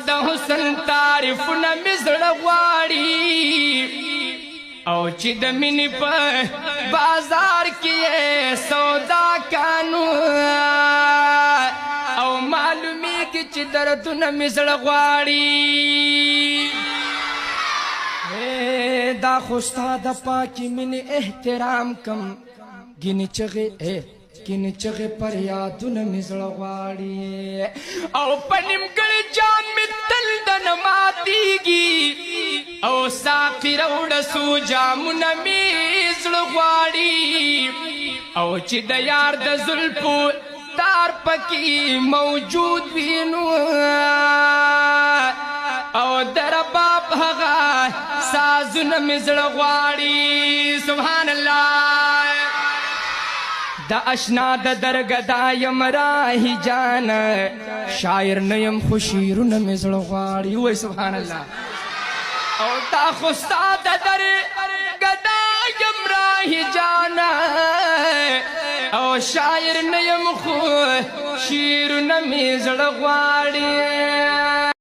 د حسن تعریفونه مې زړه غواړي او چې د مینې په بازار کې سودا کانو او معلومیږي چې دردونه مې زړه غواړي دا خو ستا د پاکې مینې احترام کم ګینې چغې پر یادونه مې زړه غواړي او په نیمګړي جام مې تل دنه ماتېږي او ساقي راوړه څو جامونه مې زړه غواړي او چې د یار د زلفو تار پکې موجود وي نو او د رباب هغه سازونه مې زړه غواړي سبحان الله د اشنا د درګدا یم راهي جان شاعر نه یم خو شعرونه مې زړه غواړي وای سبحان الله او دا خو ستا د درګدا یم راهي جان او شاعر نه یم خو شعرونه مې زړه غواړي